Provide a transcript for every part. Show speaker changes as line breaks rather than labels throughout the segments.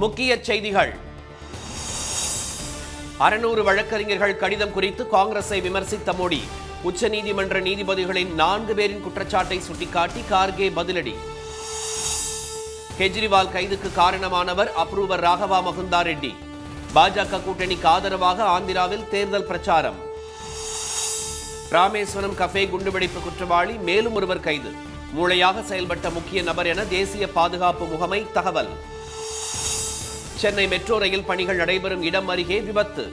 முக்கிய செய்திகள். 600 வழக்கறிஞர்கள் கடிதம் குறித்து காங்கிரஸை விமர்சித்த மோடி. உச்சநீதிமன்ற நீதிபதிகளின் 4 பேரின் குற்றச்சாட்டை சுட்டிக்காட்டி கார்கே பதிலடி. கெஜ்ரிவால் கைதுக்கு காரணமானவர் அப்ரூவர் ராகவா மகுந்தா ரெட்டி. பாஜக கூட்டணிக்கு ஆதரவாக ஆந்திராவில் தேர்தல் பிரச்சாரம். ராமேஸ்வரம் கஃபே குண்டுவெடிப்பு குற்றவாளி மேலும் ஒருவர் கைது. மூளையாக செயல்பட்ட முக்கிய நபர் என தேசிய பாதுகாப்பு முகமை தகவல். சென்னை மெட்ரோ ரயில் பணிகள் நடைபெறும் இடம் அருகே விபத்து.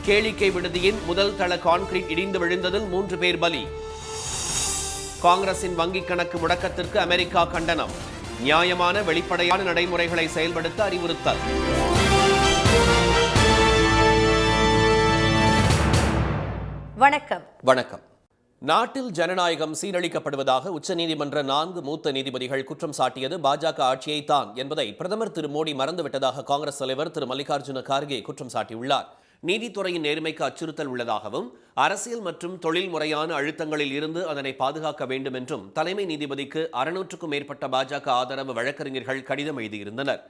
கேளிக்கை விடுதியின் முதல் தள கான்கிரீட் இடிந்து விழுந்ததில் 3 பேர் பலி. காங்கிரசின் வங்கிக் கணக்கு முடக்கத்திற்கு அமெரிக்கா கண்டனம். நியாயமான வெளிப்படையான நடைமுறைகளை செயல்படுத்த அறிவுறுத்தல்.
வணக்கம்.
நாட்டில் ஜனநாயகம் சீரழிக்கப்படுவதாக உச்சநீதிமன்ற 4 மூத்த நீதிபதிகள் குற்றம் சாட்டியது பாஜக ஆட்சியை தான் என்பதை பிரதமர் திரு மோடி மறந்துவிட்டதாக காங்கிரஸ் தலைவர் திரு மல்லிகார்ஜுன கார்கே குற்றம் சாட்டியுள்ளார். நீதித்துறையின் நேர்மைக்கு அச்சுறுத்தல் உள்ளதாகவும் அரசியல் மற்றும் தொழில் முறையான அழுத்தங்களில் இருந்து அதனை பாதுகாக்க வேண்டும் என்றும் தலைமை நீதிபதிக்கு 600க்கும் மேற்பட்ட பாஜக ஆதரவு வழக்கறிஞர்கள் கடிதம் எழுதியிருந்தனர்.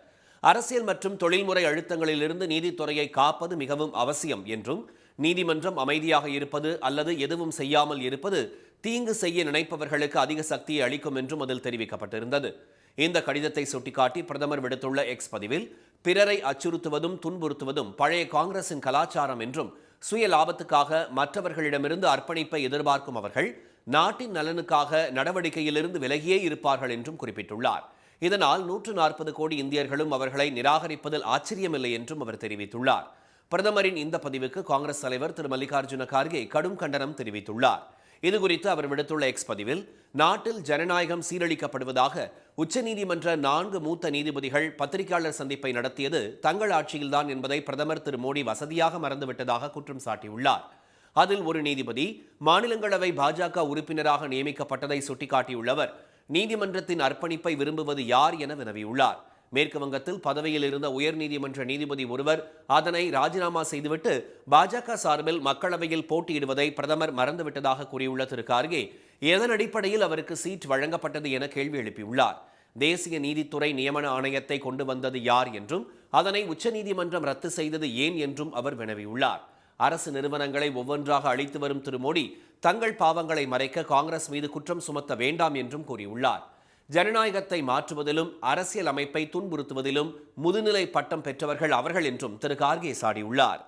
அரசியல் மற்றும் தொழில்முறை அழுத்தங்களில் இருந்து நீதித்துறையை காப்பது மிகவும் அவசியம் என்றும் நீதிமன்றம் அமைதியாக இருப்பது அல்லது எதுவும் செய்யாமல் இருப்பது தீங்கு செய்ய நினைப்பவர்களுக்கு அதிக சக்தியை அளிக்கும் என்றும் அதில் தெரிவிக்கப்பட்டிருந்தது. இந்த கடிதத்தை சுட்டிக்காட்டி பிரதமர் விடுத்துள்ள எக்ஸ் பதிவில், பிறரை அச்சுறுத்துவதும் துன்புறுத்துவதும் பழைய காங்கிரசின் கலாச்சாரம் என்றும் சுய லாபத்துக்காக மற்றவர்களிடமிருந்து அர்ப்பணிப்பை எதிர்பார்க்கும் அவர்கள் நாட்டின் நலனுக்காக நடவடிக்கையிலிருந்து விலகியே இருப்பார்கள் என்றும் குறிப்பிட்டுள்ளார். இதனால் 140 கோடி இந்தியர்களும் அவர்களை நிராகரிப்பதில் ஆச்சரியமில்லை என்றும் அவர் தெரிவித்துள்ளார். பிரதமரின் இந்த பதிவுக்கு காங்கிரஸ் தலைவர் திரு மல்லிகார்ஜுன கார்கே கடும் கண்டனம் தெரிவித்துள்ளார். இதுகுறித்து அவர் விடுத்துள்ள எக்ஸ் பதிவில், நாட்டில் ஜனநாயகம் சீரழிக்கப்படுவதாக உச்சநீதிமன்ற 4 மூத்த நீதிபதிகள் பத்திரிகையாளர் சந்திப்பை நடத்தியது தங்கள் ஆட்சியில்தான் என்பதை பிரதமர் திரு மோடி வசதியாக மறந்துவிட்டதாக குற்றம் சாட்டியுள்ளார். அதில் ஒரு நீதிபதி மாநிலங்களவை பாஜக உறுப்பினராக நியமிக்கப்பட்டதை சுட்டிக்காட்டியுள்ளவர் நீதிமன்றத்தின் அர்ப்பணிப்பை விரும்புவது யார் என வினவியுள்ளார். மேற்கு வங்கத்தில் பதவியில் இருந்த உயர்நீதிமன்ற நீதிபதி ஒருவர் அதனை ராஜினாமா செய்துவிட்டு பாஜக சார்பில் மக்களவையில் போட்டியிடுவதை பிரதமர் மறந்துவிட்டதாக கூறியுள்ள திரு கார்கே, எதன் அடிப்படையில் அவருக்கு சீட் வழங்கப்பட்டது என கேள்வி எழுப்பியுள்ளார். தேசிய நீதித்துறை நியமன ஆணையத்தை கொண்டு வந்தது யார் என்றும் அதனை உச்சநீதிமன்றம் ரத்து செய்தது ஏன் என்றும் அவர் வினவியுள்ளார். அரசு நிறுவனங்களை ஒவ்வொன்றாக அழித்து வரும் திரு மோடி தங்கள் பாவங்களை மறைக்க காங்கிரஸ் மீது குற்றம் சுமத்த வேண்டாம் என்றும் கூறியுள்ளார். ஜனநாயகத்தை மாற்றுவதிலும் அரசியல் அமைப்பை துன்புறுத்துவதிலும் முதுநிலை பட்டம் பெற்றவர்கள் அவர்கள் என்றும் திரு கார்கே சாடியுள்ளார்.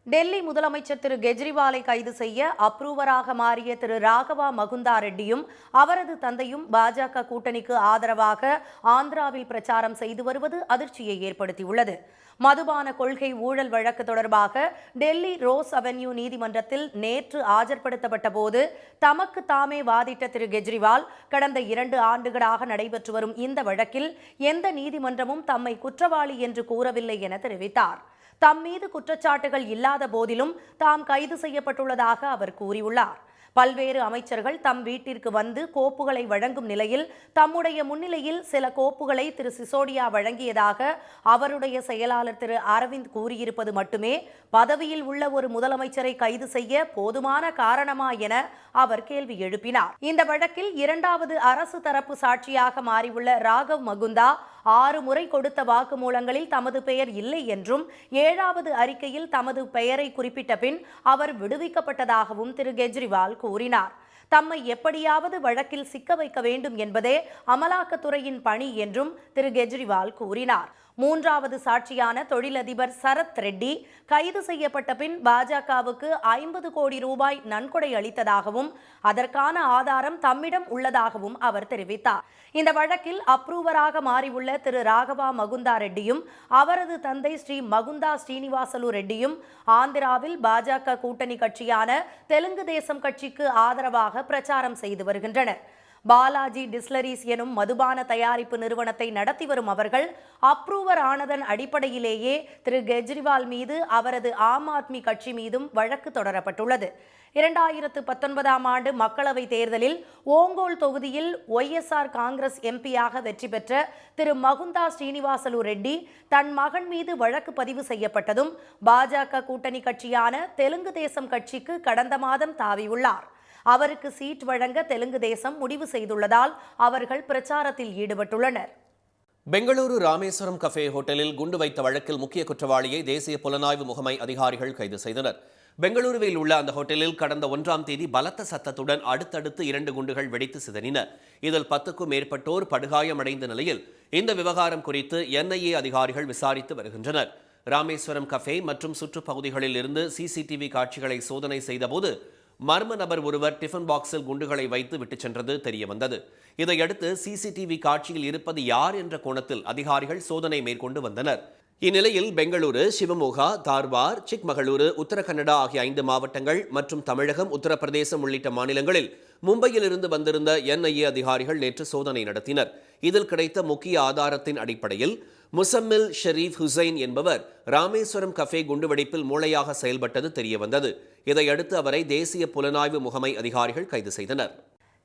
டெல்லி முதலமைச்சர் திரு கெஜ்ரிவாலை கைது செய்ய அப்ரூவராக மாறிய திரு ராகவா மகுந்தா ரெட்டியும் அவரது தந்தையும் பாஜக கூட்டணிக்கு ஆதரவாக ஆந்திராவில் பிரச்சாரம் செய்து வருவது அதிர்ச்சியை ஏற்படுத்தியுள்ளது. மதுபான கொள்கை ஊழல் வழக்கு தொடர்பாக டெல்லி ரோஸ் அவென்யூ நீதிமன்றத்தில் நேற்று ஆஜர்படுத்தப்பட்ட போது தமக்கு தாமே வாதிட்ட திரு கெஜ்ரிவால், கடந்த 2 ஆண்டுகளாக நடைபெற்று வரும் இந்த வழக்கில் எந்த நீதிமன்றமும் தம்மை குற்றவாளி என்று கூறவில்லை என தெரிவித்தார். தம் மீது குற்றச்சாட்டுகள் இல்லாத போதிலும் தாம் கைது செய்யப்பட்டுள்ளதாக அவர் கூறியுள்ளார். பல்வேறு அமைச்சர்கள் தம் வீட்டிற்கு வந்து கோப்புகளை வழங்கும் நிலையில் தம்முடைய முன்னிலையில் சில கோப்புகளை திரு சிசோடியா வழங்கியதாக அவருடைய செயலாளர் திரு அரவிந்த் கூறியிருப்பது மட்டுமே பதவியில் உள்ள ஒரு முதலமைச்சரை கைது செய்ய போதுமான காரணமா என அவர் கேள்வி எழுப்பினார். இந்த வழக்கில் 2வது அரசு தரப்பு சாட்சியாக மாறியுள்ள ராகவ் மகுந்தா 6 முறை கொடுத்த வாக்குமூலங்களில் தமது பெயர் இல்லை என்றும் 7வது அறிக்கையில் தமது பெயரை குறிப்பிட்ட பின் அவர் விடுவிக்கப்பட்டதாகவும் திரு கெஜ்ரிவால் கூறினார். தம்மை எப்படியாவது வழக்கில் சிக்க வைக்க வேண்டும் என்பதே அமலாக்கத்துறையின் பணி என்றும் திரு கெஜ்ரிவால் கூறினார். 3வது சாட்சியான தொழிலதிபர் சரத் ரெட்டி கைது செய்யப்பட்ட பின் பாஜகவுக்கு 50 கோடி ரூபாய் நன்கொடை அளித்ததாகவும் அதற்கான ஆதாரம் தம்மிடம் உள்ளதாகவும் அவர் தெரிவித்தார். இந்த வழக்கில் அப்ரூவராக மாறியுள்ள திரு ராகவா மகுந்தா ரெட்டியும் அவரது தந்தை ஸ்ரீ மகுந்தா ஸ்ரீனிவாசலு ரெட்டியும் ஆந்திராவில் பாஜக கூட்டணி கட்சியான தெலுங்கு தேசம் கட்சிக்கு ஆதரவாக பிரச்சாரம் செய்து வருகின்றனர். பாலாஜி டிஸ்லரிஸ் எனும் மதுபான தயாரிப்பு நிறுவனத்தை நடத்தி வரும் அவர்கள் அப்ரூவர் ஆனதன் அடிப்படையிலேயே திரு கெஜ்ரிவால் மீது அவரது ஆம் ஆத்மி கட்சி மீதும் வழக்கு தொடரப்பட்டுள்ளது. 2019ஆம் ஆண்டு மக்களவைத் தேர்தலில் ஓங்கோல் தொகுதியில் ஒய்எஸ்ஆர் காங்கிரஸ் எம்பியாக வெற்றி பெற்ற திரு மகுந்தா ஸ்ரீனிவாசலு ரெட்டி தன் மகன் மீது வழக்கு பதிவு செய்யப்பட்டதும் பாஜக கூட்டணி கட்சியான தெலுங்கு தேசம் கட்சிக்கு கடந்த மாதம் தாவியுள்ளார். அவருக்கு சீட் வழங்க தெலுங்கு தேசம் முடிவு செய்துள்ளதால் அவர்கள் பிரச்சாரத்தில் ஈடுபட்டுள்ளனர்.
பெங்களூரு ராமேஸ்வரம் கஃபே ஹோட்டலில் குண்டு வைத்த வழக்கில் முக்கிய குற்றவாளியை தேசிய புலனாய்வு முகமை அதிகாரிகள் கைது செய்தனர். பெங்களூருவில் உள்ள அந்த ஹோட்டலில் கடந்த 1ஆம் தேதி பலத்த சத்தத்துடன் அடுத்தடுத்து 2 குண்டுகள் வெடித்து சிதறின. இதில் 10க்கும் மேற்பட்டோர் படுகாயமடைந்த நிலையில் இந்த விவகாரம் குறித்து NIA அதிகாரிகள் விசாரித்து வருகின்றனர். ராமேஸ்வரம் கஃபே மற்றும் சுற்றுப்பகுதிகளில் இருந்து CCTV காட்சிகளை சோதனை செய்தபோது மர்ம நபர் ஒருவர் டிஃபன் பாக்ஸில் குண்டுகளை வைத்து விட்டுச் சென்றது தெரியவந்தது. இதையடுத்து CCTV காட்சியில் இருப்பது யார் என்ற கோணத்தில் அதிகாரிகள் சோதனை மேற்கொண்டு வந்தனர். இந்நிலையில் பெங்களூரு, சிவமோகா, தார்வார், சிக்மகளூரு, உத்தரகன்னடா ஆகிய 5 மாவட்டங்கள் மற்றும் தமிழகம், உத்தரப்பிரதேசம் உள்ளிட்ட மாநிலங்களில் மும்பையில் இருந்து வந்திருந்த NIA அதிகாரிகள் நேற்று சோதனை நடத்தினர். இதில் கிடைத்த முக்கிய ஆதாரத்தின் அடிப்படையில் முசம்மில் ஷெரீப் ஹுசைன் என்பவர் ராமேஸ்வரம் கஃபே குண்டுவெடிப்பில் மூளையாக செயல்பட்டது தெரியவந்தது. இதையடுத்து அவரை தேசிய புலனாய்வு முகமை அதிகாரிகள் கைது செய்தனர்.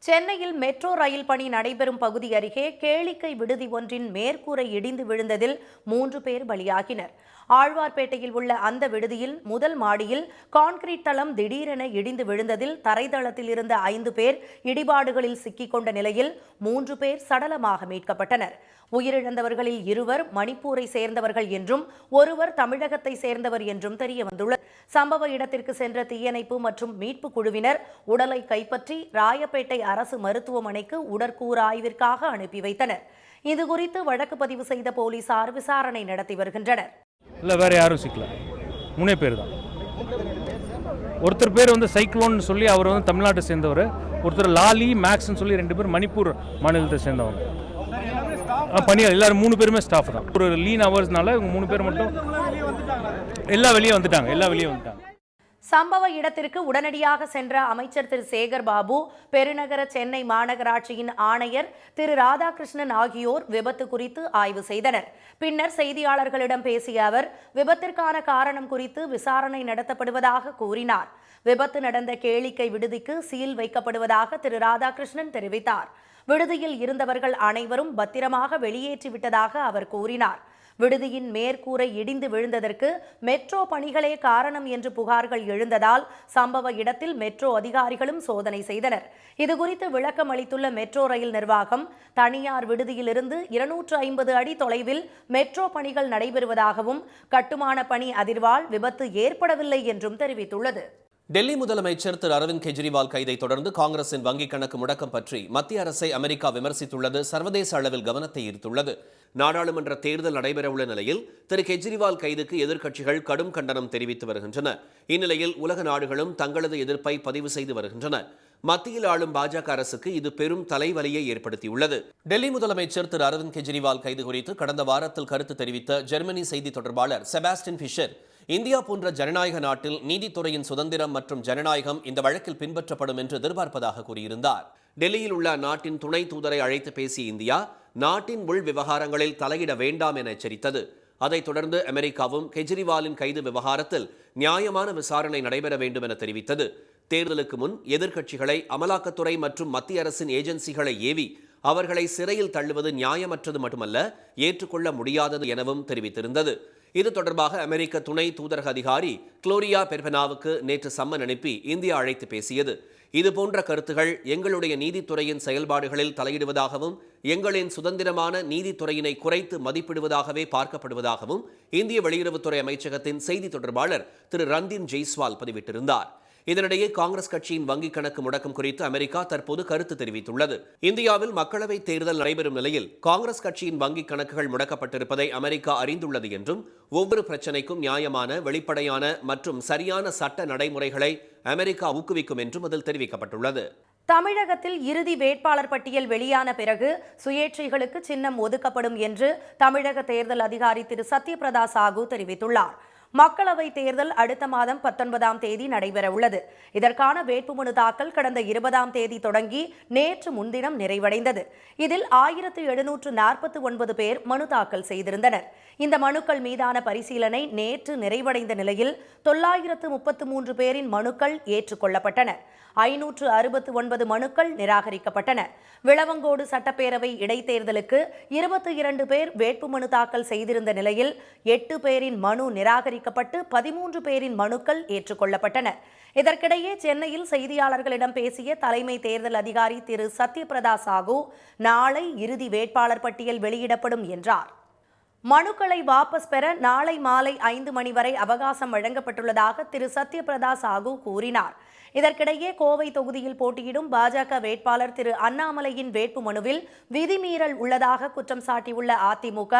சென்னையில் மெட்ரோ ரயில் பணி நடைபெறும் பகுதி அருகே கேளிக்கை விடுதி ஒன்றின் மேற்கூரை இடிந்து விழுந்ததில் 3 பேர் பலியாகினர். ஆழ்வார்பேட்டையில் உள்ள அந்த விடுதியில் முதல் மாடியில் கான்கிரீட் தளம் திடீரென இடிந்து விழுந்ததில் தரைதளத்தில் இருந்த 5 பேர் இடிபாடுகளில் சிக்கிக்கொண்ட நிலையில் 3 பேர் சடலமாக மீட்கப்பட்டனர். உயிரிழந்தவர்களில் 2 மணிப்பூரை சேர்ந்தவர்கள் என்றும் ஒருவர் தமிழகத்தை சேர்ந்தவர் என்றும் தெரியவந்துள்ளது. சம்பவ இடத்திற்கு சென்ற தீயணைப்பு மற்றும் மீட்பு குழுவினர் உடலை கைப்பற்றி ராயப்பேட்டை அரசு மருத்துவமனைக்கு உடற்கூறு ஆய்விற்காக அனுப்பி வைத்தனர். இதுகுறித்து வழக்கு பதிவு செய்த போலீசார் விசாரணை நடத்தி வருகின்றனர்.
இல்லை, வேறு யாரும் சிக்கல, 3 பேர் தான். ஒருத்தர் பேர் சைக்ளோன் சொல்லி அவர் தமிழ்நாட்டை சேர்ந்தவர், ஒருத்தர் லாலி மேக்ஸ்ன்னு சொல்லி 2 பேர் மணிப்பூர் மாநிலத்தை சேர்ந்தவங்க. பணியாளர் எல்லாரும் 3 பேருமே ஸ்டாஃப் தான். ஒரு லீன் ஹவர்ஸ்னால இவங்க 3 பேர் மட்டும் எல்லாம் வெளியே வந்துட்டாங்க.
சம்பவ இடத்திற்கு உடனடியாக சென்ற அமைச்சர் திரு சேகர் பாபு, பெருநகர சென்னை மாநகராட்சியின் ஆணையர் திரு ராதாகிருஷ்ணன் ஆகியோர் விபத்து குறித்து ஆய்வு செய்தனர். பின்னர் செய்தியாளர்களிடம் பேசிய அவர் விபத்திற்கான காரணம் குறித்து விசாரணை நடத்தப்படுவதாக கூறினார். விபத்து நடந்த கேளிக்கை விடுதிக்கு சீல் வைக்கப்படுவதாக திரு ராதாகிருஷ்ணன் தெரிவித்தார். விடுதியில் இருந்தவர்கள் அனைவரும் பத்திரமாக வெளியேற்றிவிட்டதாக அவர் கூறினார். விடுதியின் மேற்கூரை இடிந்து விழுந்ததற்கு மெட்ரோ பணிகளே காரணம் என்று புகார்கள் எழுந்ததால் சம்பவ இடத்தில் மெட்ரோ அதிகாரிகளும் சோதனை செய்தனர். இதுகுறித்து விளக்கம் அளித்துள்ள மெட்ரோ ரயில் நிர்வாகம், தனியார் விடுதியிலிருந்து 250 அடி தொலைவில் மெட்ரோ பணிகள் நடைபெறுவதாகவும் கட்டுமான பணி அதிர்வால் விபத்து ஏற்படவில்லை என்றும் தெரிவித்துள்ளது.
டெல்லி முதலமைச்சர் திரு அரவிந்த் கெஜ்ரிவால் கைதை தொடர்ந்து காங்கிரசின் வங்கிக் கணக்கு முடக்கம் பற்றி மத்திய அரசை அமெரிக்கா விமர்சித்துள்ளது சர்வதேச அளவில் கவனத்தை ஈர்த்துள்ளது. நாடாளுமன்ற தேர்தல் நடைபெறவுள்ள நிலையில் திரு கெஜ்ரிவால் கைதுக்கு எதிர்க்கட்சிகள் கடும் கண்டனம் தெரிவித்து வருகின்றன. இந்நிலையில் உலக நாடுகளும் தங்களது எதிர்ப்பை பதிவு செய்து வருகின்றன. மத்தியில் ஆளும் பாஜக அரசுக்கு இது பெரும் தலைவலியை ஏற்படுத்தியுள்ளது. டெல்லி முதலமைச்சர் திரு அரவிந்த் கெஜ்ரிவால் கைது குறித்து கடந்த வாரத்தில் கருத்து தெரிவித்த ஜெர்மனி செய்தி தொடர்பாளர் செபாஸ்டின் ஃபிஷர், இந்தியா போன்ற ஜனநாயக நாட்டில் நீதித்துறையின் சுதந்திரம் மற்றும் ஜனநாயகம் இந்த வழக்கில் பின்பற்றப்படும் என்று எதிர்பார்ப்பதாக கூறியிருந்தார். டெல்லியில் உள்ள நாட்டின் துணை தூதரை அழைத்து பேசிய இந்தியா நாட்டின் உள் விவகாரங்களில் தலையிட வேண்டாம் என எச்சரித்தது. அதைத் தொடர்ந்து அமெரிக்காவும் கெஜ்ரிவாலின் கைது விவகாரத்தில் நியாயமான விசாரணை நடைபெற வேண்டும் என தெரிவித்தது. தேர்தலுக்கு முன் எதிர்க்கட்சிகளை, அமலாக்கத்துறை மற்றும் மத்திய அரசின் ஏஜென்சிகளை ஏவி அவர்களை சிறையில் தள்ளுவது நியாயமற்றது மட்டுமல்ல, ஏற்றுக்கொள்ள முடியாதது எனவும் தெரிவித்திருந்தது. இது தொடர்பாக அமெரிக்க துணை தூதரக அதிகாரி குளோரியா பெர்பனாவுக்கு நேற்று சம்மன் அனுப்பி இந்தியா அழைத்து பேசியது. இதுபோன்ற கருத்துகள் எங்களுடைய நீதித்துறையின் செயல்பாடுகளில் தலையிடுவதாகவும் எங்களின் சுதந்திரமான நீதித்துறையினை குறைத்து மதிப்பிடுவதாகவே பார்க்கப்படுவதாகவும் இந்திய வெளியுறவுத்துறை அமைச்சகத்தின் செய்தி தொடர்பாளர் திரு ரந்தீன் ஜெய்ஸ்வால் பதிவிட்டிருந்தார். இதனிடையே காங்கிரஸ் கட்சியின் வங்கிக் கணக்கு முடக்கம் குறித்து அமெரிக்கா தற்போது கருத்து தெரிவித்துள்ளது. இந்தியாவில் மக்களவைத் தேர்தல் நடைபெறும் நிலையில் காங்கிரஸ் கட்சியின் வங்கிக் கணக்குகள் முடக்கப்பட்டிருப்பதை அமெரிக்கா அறிந்துள்ளது என்றும் ஒவ்வொரு பிரச்சினைக்கும் நியாயமான, வெளிப்படையான மற்றும் சரியான சட்ட நடைமுறைகளை அமெரிக்கா ஊக்குவிக்கும் என்றும் அதில் தெரிவிக்கப்பட்டுள்ளது.
தமிழகத்தில் இறுதி வேட்பாளர் பட்டியல் வெளியான பிறகு சுயேட்சைகளுக்கு சின்னம் ஒதுக்கப்படும் என்று தமிழக தேர்தல் அதிகாரி திரு சத்யபிரதா சாஹூ தெரிவித்துள்ளார். மக்களவை தேர்தல் அடுத்த மாதம் 19ஆம் தேதி நடைபெற உள்ளது. இதற்கான வேட்புமனு தாக்கல் கடந்த 20ஆம் தேதி தொடங்கி நேற்று முன்தினம் நிறைவடைந்தது. இதில் 1749 பேர் மனு தாக்கல் செய்திருந்தனர். இந்த மனுக்கள் மீதான பரிசீலனை நேற்று நிறைவடைந்த நிலையில் 933 பேரின் மனுக்கள் ஏற்றுக்கொள்ளப்பட்டன. 569 மனுக்கள் நிராகரிக்கப்பட்டன. விளவங்கோடு சட்டப்பேரவை இடைத்தேர்தலுக்கு 22 பேர் வேட்புமனு தாக்கல் செய்திருந்த நிலையில் 8 பேரின் மனு நிராகரிக்கப்பட்டு 13 பேரின் மனுக்கள் ஏற்றுக்கொள்ளப்பட்டன. இதற்கிடையே சென்னையில் செய்தியாளர்களிடம் பேசிய தலைமை தேர்தல் அதிகாரி திரு சத்யபிரதா சாஹூ நாளை இறுதி வேட்பாளர் பட்டியல் வெளியிடப்படும் என்றார். மனுக்களை வாபஸ் பெற நாளை மாலை 5 மணி வரை அவகாசம் வழங்கப்பட்டுள்ளதாக திரு சத்யபிரதா சாஹூ கூறினார். இதற்கிடையே கோவை தொகுதியில் போட்டியிடும் பாஜக வேட்பாளர் திரு அண்ணாமலையின் வேட்புமனுவில் விதிமீறல் உள்ளதாக குற்றம் சாட்டியுள்ள அதிமுக,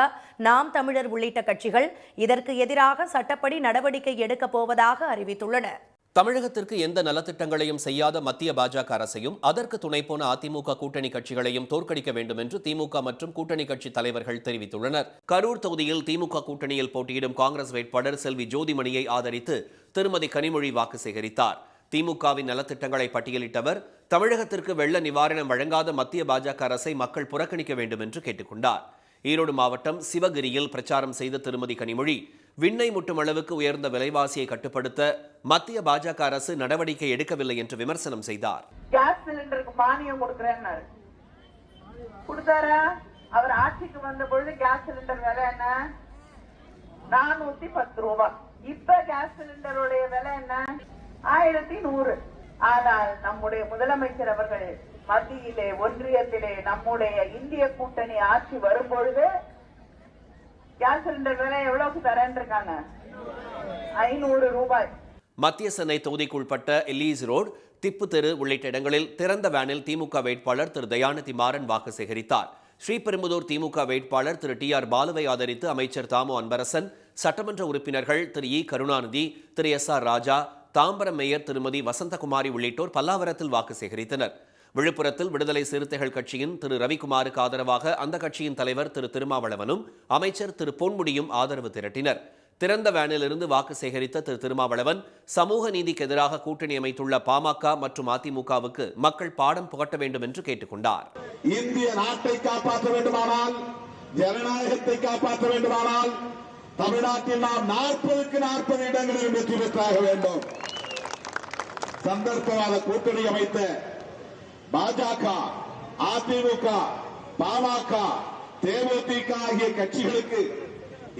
நாம் தமிழர் உள்ளிட்ட கட்சிகள் இதற்கு எதிராக சட்டப்படி நடவடிக்கை எடுக்கப் போவதாக அறிவித்துள்ளன.
தமிழகத்திற்கு எந்த நலத்திட்டங்களையும் செய்யாத மத்திய பாஜக அரசையும் அதற்கு துணைப்போன அதிமுக கூட்டணி கட்சிகளையும் தோற்கடிக்க வேண்டும் என்று திமுக மற்றும் கூட்டணி கட்சி தலைவர்கள் தெரிவித்துள்ளனர். கரூர் தொகுதியில் திமுக கூட்டணியில் போட்டியிடும் காங்கிரஸ் வேட்பாளர் செல்வி ஜோதிமணியை ஆதரித்து திருமதி கனிமொழி வாக்கு சேகரித்தார். திமுகவின் நலத்திட்டங்களை பட்டியலிட்டவர் தமிழகத்திற்கு வெள்ள நிவாரணம் வழங்காத மத்திய பாஜக அரசை மக்கள் புறக்கணிக்க வேண்டும் என்று கேட்டுக்கொண்டார். ஈரோடு மாவட்டம் சிவகிரியில் பிரச்சாரம் செய்த திருமதி கனிமொழி விண்ணை முட்டும் அளவுக்கு உயர்ந்த விலைவாசியை கட்டுப்படுத்த மத்திய பாஜக அரசு நடவடிக்கை எடுக்கவில்லை என்று விமர்சனம் செய்தார்.
கேஸ் சிலிண்டருக்கு மானியம் கொடுக்கிறேன்னாரு, கொடுத்தாரா? அவர் ஆட்சிக்கு வந்த பொழுது கேஸ் சிலிண்டர் விலை என்ன? 410 ரூபாய். இப்ப கேஸ் சிலிண்டருடைய விலை என்ன? 1100. ஆனால் நம்முடைய முதலமைச்சர் அவர்கள் மத்தியிலே ஒன்றியத்திலே நம்முடைய இந்திய கூட்டணி ஆட்சி வரும்பொழுது கேஸ் சிலிண்டர் விலை எவ்வளவுக்கு தரேன்னு இருக்காங்க? 500 ரூபாய்.
மத்திய சென்னை தொகுதிக்குட்பட்ட எல்லீஸ் ரோடு, திப்பு தெரு உள்ளிட்ட இடங்களில் திறந்த வேனில் திமுக வேட்பாளர் திரு தயாநிதி மாறன் வாக்கு சேகரித்தார். ஸ்ரீபெரும்புதூர் திமுக வேட்பாளர் திரு டி ஆர் பாலுவை ஆதரித்து அமைச்சர் தாமு அன்பரசன், சட்டமன்ற உறுப்பினர்கள் திரு இ கருணாநிதி, திரு எஸ் ஆர் ராஜா, தாம்பரம் மேயர் திருமதி வசந்தகுமாரி உள்ளிட்டோர் பல்லாவரத்தில் வாக்கு சேகரித்தனர். விழுப்புரத்தில் விடுதலை சிறுத்தைகள் கட்சியின் திரு ரவிக்குமாருக்கு ஆதரவாக அந்த கட்சியின் தலைவர் திரு திருமாவளவனும் அமைச்சர் திரு பொன்முடியும் ஆதரவு திரட்டினர். திறந்த வேனிலிருந்து வாக்கு சேகரித்த திரு திருமாவளவன் சமூக நீதிக்கு எதிராக கூட்டணி அமைத்துள்ள பாமக மற்றும் அதிமுகவுக்கு மக்கள் பாடம் புகட்ட வேண்டும் என்று கேட்டுக்கொண்டார்.
இந்திய நாட்டை காப்பாற்ற வேண்டுமானால், ஜனநாயகத்தை காப்பாற்ற வேண்டுமானால் தமிழ்நாட்டில் நாம் 40க்கு 40 இடங்களில் வெற்றி பெற்றாக வேண்டும். சந்தர்ப்பவாத கூட்டணி அமைத்த பாஜக, அதிமுக, பாமக, தேமுதிக ஆகிய கட்சிகளுக்கு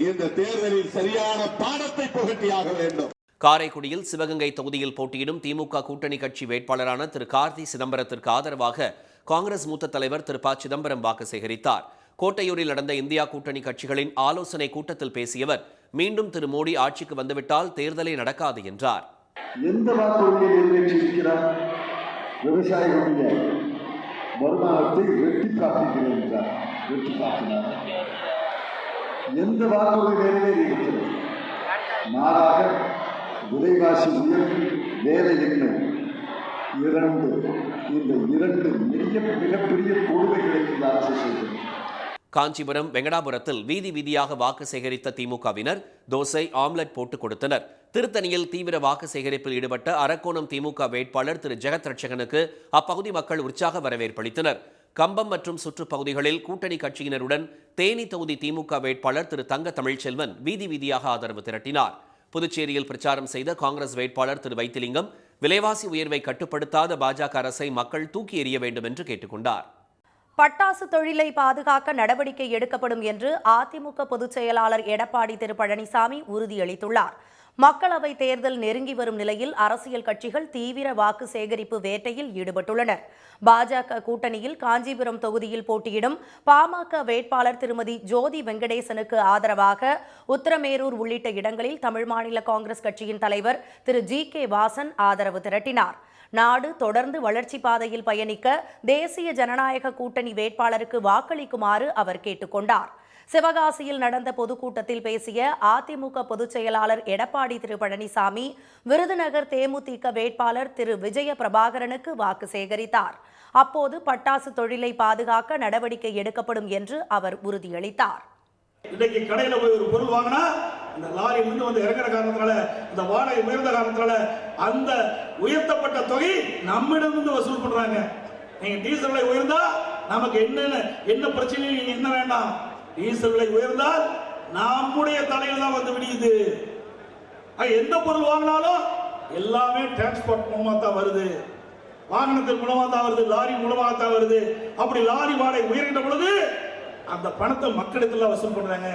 இந்த தேர்தலில் சரியான பாடத்தை புகட்டியாக வேண்டும்.
காரைக்குடியில் சிவகங்கை தொகுதியில் போட்டியிடும் திமுக கூட்டணி கட்சி வேட்பாளரான திரு கார்த்தி சிதம்பரத்திற்கு ஆதரவாக காங்கிரஸ் மூத்த தலைவர் திரு ப சிதம்பரம் வாக்கு சேகரித்தார். கோட்டையூரில் நடந்த இந்தியா கூட்டணி கட்சிகளின் ஆலோசனை கூட்டத்தில் பேசியவர் மீண்டும் திரு மோடி ஆட்சிக்கு வந்துவிட்டால் தேர்தலே நடக்காது என்றார்.
எந்த வாக்குறுதியை நிறைவேற்றியிருக்கிறார்? விவசாயிகளுடைய வருமானத்தை வெட்டி காட்டுகிறேன் என்றார். வெட்டி காட்டினார். எந்த வாக்குறுதி நிறைவேறியிருக்கிறது? மாறாக விலைவாசி உயர்வு, வேலையின்மை, இந்த இரண்டு மிகப்பெரிய கொடுமைகளை இந்த அரசு செய்தது.
காஞ்சிபுரம், வெங்கடாபுரத்தில் வீதி வீதியாக வாக்கு சேகரித்த திமுகவினர் தோசை, ஆம்லெட் போட்டு கொடுத்தனர். திருத்தணியில் தீவிர வாக்கு சேகரிப்பில் ஈடுபட்ட அரக்கோணம் திமுக வேட்பாளர் திரு ஜெகத் ரட்சகனுக்கு அப்பகுதி மக்கள் உற்சாக வரவேற்பளித்தனர். கம்பம் மற்றும் சுற்றுப்பகுதிகளில் கூட்டணி கட்சியினருடன் தேனி தொகுதி திமுக வேட்பாளர் திரு தங்க தமிழ்ச்செல்வன் வீதி வீதியாக ஆதரவு திரட்டினார். புதுச்சேரியில் பிரச்சாரம் செய்த காங்கிரஸ் வேட்பாளர் திரு வைத்திலிங்கம் விலைவாசி உயர்வை கட்டுப்படுத்தாத பாஜக அரசை மக்கள் தூக்கி எறிய வேண்டும் என்று கேட்டுக்கொண்டார்.
பட்டாசு தொழிலை பாதுகாக்க நடவடிக்கை எடுக்கப்படும் என்று அதிமுக பொதுச் செயலாளர் எடப்பாடி திரு பழனிசாமி உறுதியளித்துள்ளார். மக்களவை தேர்தல் நெருங்கி வரும் நிலையில் அரசியல் கட்சிகள் தீவிர வாக்கு சேகரிப்பு வேட்டையில் ஈடுபட்டுள்ளனர். பாஜக கூட்டணியில் காஞ்சிபுரம் தொகுதியில் போட்டியிடும் பாமக வேட்பாளர் திருமதி ஜோதி வெங்கடேசனுக்கு ஆதரவாக உத்தரமேரூர் உள்ளிட்ட இடங்களில் தமிழ் மாநில காங்கிரஸ் கட்சியின் தலைவர் திரு ஜி.கே. வாசன் ஆதரவு திரட்டினார். நாடு தொடர்ந்து வளர்ச்சி பாதையில் பயணிக்க தேசிய ஜனநாயக கூட்டணி வேட்பாளருக்கு வாக்களிக்குமாறு அவர் கேட்டுக்கொண்டார். சிவகாசியில் நடந்த பொதுக்கூட்டத்தில் பேசிய அதிமுக பொதுச் செயலாளர் எடப்பாடி திரு பழனிசாமி விருதுநகர் தேமுதிக வேட்பாளர் திரு விஜய பிரபாகரனுக்கு வாக்கு சேகரித்தார். அப்போது பட்டாசு தொழிலை பாதுகாக்க நடவடிக்கை எடுக்கப்படும் என்று அவர் உறுதியளித்தார்.
இன்னைக்கு கடையில போய் ஒரு பொருள் வாங்கினா இந்த லாரி வந்து இறங்குற காரணத்தால, இந்த வாடகை உயர்ந்த காரணத்தால அந்த உயர்த்தப்பட்ட தொகை நம்மிடமிருந்து வசூல் பண்றாங்க. நீங்க டீசல் விலை உயர்ந்தா நமக்கு என்ன பிரச்சனை, என்ன வேண்டாம். டீசல் விலை உயர்ந்தால் நம்முடைய தலையில தான் வந்து விடியுது. எந்த பொருள் வாங்கினாலும் எல்லாமே டிரான்ஸ்போர்ட் மூலமா தான் வருது, வாகனத்தின் மூலமா தான் வருது, லாரி மூலமா தான் வருது. அப்படி லாரி வாடகை உயர்கின்ற பொழுது அந்த பணத்தை மக்களிடத்துல வசூல் பண்றாங்க.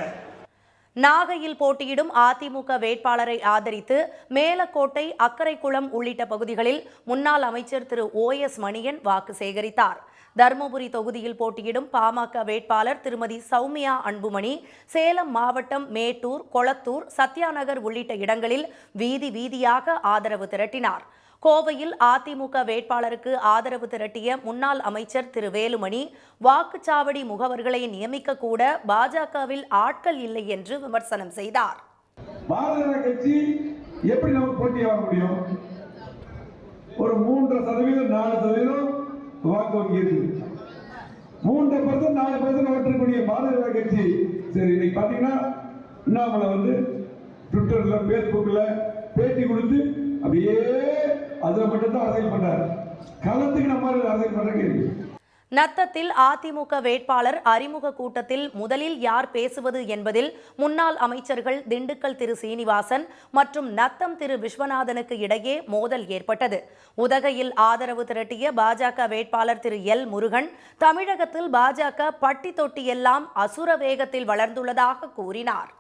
நாகையில் போட்டியிடும் அதிமுக வேட்பாளரை ஆதரித்து மேலக்கோட்டை, அக்கரைக்குளம் உள்ளிட்ட பகுதிகளில் முன்னாள் அமைச்சர் திரு OS மணியன் வாக்கு சேகரித்தார். தருமபுரி தொகுதியில் போட்டியிடும் பாமக வேட்பாளர் திருமதி சௌமியா அன்புமணி சேலம் மாவட்டம் மேட்டூர், கொளத்தூர், சத்யாநகர் உள்ளிட்ட இடங்களில் வீதி வீதியாக ஆதரவு திரட்டினார். கோவையில் அதிமுக வேட்பாளருக்கு ஆதரவு திரட்டிய முன்னாள் அமைச்சர் திரு வேலுமணி வாக்குச்சாவடி முகவர்களை நியமிக்க கூட பாஜகவில் ஆட்கள் இல்லை என்று விமர்சனம் செய்தார்.
பாரதிய கட்சி எப்படி நமக்கு போட்டி வாங்க முடியும்? ஒரு 3% 4% வாக்கு வங்கி இருக்கு. 3% 4% ஓட்டக்கூடிய பாரதிய கட்சி சரி இன்னைக்கு பாத்தீங்கன்னா அண்ணாமலை வந்து ட்விட்டர்ல, பேஸ்புக்ல பேட்டி கொடுத்து அப்படியே அதுல மட்டும் தான் அரசியல் பண்றாரு. களத்துக்கு நம்ம அரசியல் பண்ற கேள்வி.
நத்தத்தில் அதிமுக வேட்பாளர் அறிமுக கூட்டத்தில் முதலில் யார் பேசுவது என்பதில் முன்னாள் அமைச்சர்கள் திண்டுக்கல் திரு சீனிவாசன் மற்றும் நத்தம் திரு விஸ்வநாதனுக்கு இடையே மோதல் ஏற்பட்டது. உதகையில் ஆதரவு திரட்டிய பாஜக வேட்பாளர் திரு எல் முருகன் தமிழகத்தில் பாஜக பட்டி தொட்டி எல்லாம் அசுர வேகத்தில் வளர்ந்துள்ளதாக கூறினார்.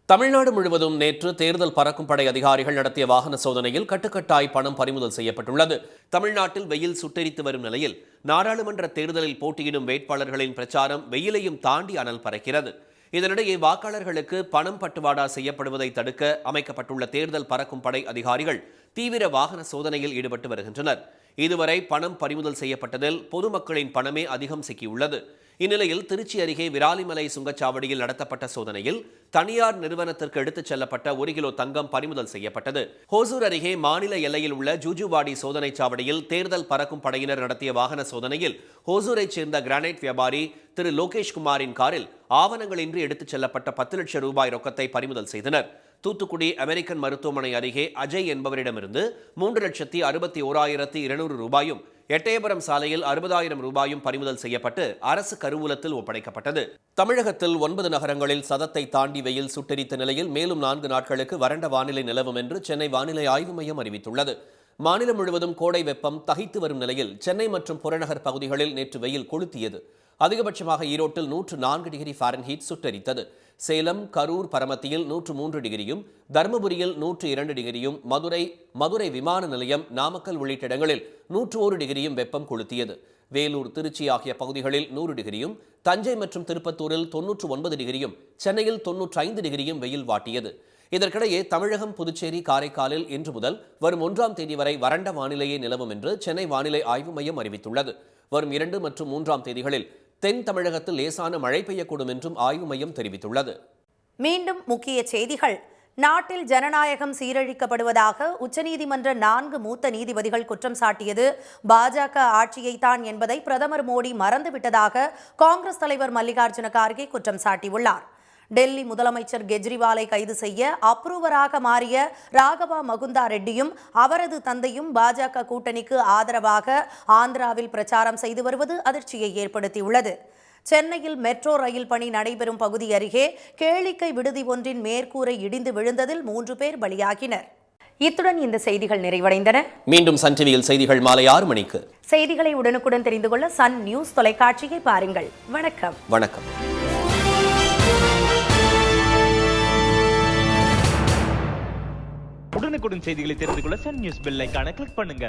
தமிழ்நாடு முழுவதும் நேற்று தேர்தல் பறக்கும் படை அதிகாரிகள் நடத்திய வாகன சோதனையில் கட்டுக்கட்டாய் பணம் பறிமுதல் செய்யப்பட்டுள்ளது. தமிழ்நாட்டில் வெயில் சுட்டெரித்து வரும் நிலையில் நாடாளுமன்ற தேர்தலில் போட்டியிடும் வேட்பாளர்களின் பிரச்சாரம் வெயிலையும் தாண்டி அனல் பறக்கிறது. இதனிடையே வாக்காளர்களுக்கு பணம் பட்டுவாடா செய்யப்படுவதை தடுக்க அமைக்கப்பட்டுள்ள தேர்தல் பறக்கும் படை அதிகாரிகள் தீவிர வாகன சோதனையில் ஈடுபட்டு வருகின்றனர். இதுவரை பணம் பறிமுதல் செய்யப்பட்டதில் பொதுமக்களின் பணமே அதிகம் சிக்கியுள்ளது. இந்நிலையில் திருச்சி அருகே விராலிமலை சுங்கச்சாவடியில் நடத்தப்பட்ட சோதனையில் தனியார் நிறுவனத்திற்கு எடுத்துச் செல்லப்பட்ட 1 கிலோ தங்கம் பறிமுதல் செய்யப்பட்டது. ஹோசூர் அருகே மாநில எல்லையில் உள்ள ஜூஜுவாடி சோதனைச் சாவடியில் தேர்தல் பறக்கும் படையினர் நடத்திய வாகன சோதனையில் ஹோசூரைச் சேர்ந்த கிரானைட் வியாபாரி திரு லோகேஷ் குமாரின் காரில் ஆவணங்களின்றி எடுத்துச் செல்லப்பட்ட 10 லட்சம் ரூபாய் ரொக்கத்தை பறிமுதல் செய்தனர். தூத்துக்குடி அமெரிக்கன் மருத்துவமனை அருகே அஜய் என்பவரிடமிருந்து 3,61,200 ரூபாயும், எட்டயபுரம் சாலையில் 60,000 ரூபாயும் பறிமுதல் செய்யப்பட்டு அரசு கருவூலத்தில் ஒப்படைக்கப்பட்டது. தமிழகத்தில் 9 நகரங்களில் சதத்தை தாண்டி வெயில் சுட்டெரித்த நிலையில் மேலும் 4 நாட்களுக்கு வறண்ட வானிலை நிலவும் என்று சென்னை வானிலை ஆய்வு மையம் அறிவித்துள்ளது. மாநிலம் முழுவதும் கோடை வெப்பம் தகித்து வரும் நிலையில் சென்னை மற்றும் புறநகர் பகுதிகளில் நேற்று வெயில் கொளுத்தியது. அதிகபட்சமாக ஈரோட்டில் 104 டிகிரி ஃபாரன்ஹீட் சுட்டெரித்தது. சேலம், கரூர், பரமத்தியில் 103 டிகிரியும், தருமபுரியில் 102 டிகிரியும், மதுரை விமான நிலையம், நாமக்கல் உள்ளிட்ட இடங்களில் 101 டிகிரியும் வெப்பம் கொளுத்தியது. வேலூர், திருச்சி ஆகிய பகுதிகளில் 100 டிகிரியும், தஞ்சை மற்றும் திருப்பத்தூரில் 99 டிகிரியும், சென்னையில் 95 டிகிரியும் வெயில் வாட்டியது. இதற்கிடையே தமிழகம், புதுச்சேரி, காரைக்காலில் இன்று முதல் வரும் 1ஆம் தேதி வரை வறண்ட வானிலையே நிலவும் என்று சென்னை வானிலை ஆய்வு மையம் அறிவித்துள்ளது. வரும் 2 மற்றும் 3ஆம் தேதிகளில் தென் தமிழகத்தில் லேசான மழை பெய்யக்கூடும் என்றும் ஆய்வு மையம் தெரிவித்துள்ளது.
மீண்டும் முக்கிய செய்திகள். நாட்டில் ஜனநாயகம் சீரழிக்கப்படுவதாக உச்சநீதிமன்ற 4 மூத்த நீதிபதிகள் குற்றம் சாட்டியது பாஜக ஆட்சியைத்தான் என்பதை பிரதமர் மோடி மறந்துவிட்டதாக காங்கிரஸ் தலைவர் மல்லிகார்ஜுன கார்கே குற்றம் சாட்டியுள்ளார். டெல்லி முதலமைச்சர் கெஜ்ரிவாலை கைது செய்ய அப்ரூவராக மாறிய ராகவா மகுந்தா ரெட்டியும் அவரது தந்தையும் பாஜக கூட்டணிக்கு ஆதரவாக ஆந்திராவில் பிரச்சாரம் செய்து வருவது அதிர்ச்சியை ஏற்படுத்தியுள்ளது. சென்னையில் மெட்ரோ ரயில் பணி நடைபெறும் பகுதி அருகே கேளிக்கை விடுதி ஒன்றின் மேற்கூரை இடிந்து விழுந்ததில் 3 பேர் பலியாகினர். இத்துடன் இந்த செய்திகள் நிறைவடைந்தன.
மீண்டும் சன் டிவியில் செய்திகள் மாலை 6 மணிக்கு.
செய்திகளை உடனுக்குடன் தெரிந்து கொள்ள சன் நியூஸ் தொலைக்காட்சியை பாருங்கள். வணக்கம்.
வணக்கம்.
உடனுக்குடன் செய்திகளை தெரிந்து கொள்ள சன் நியூஸ் பெல் ஐகானை கிளிக் பண்ணுங்க.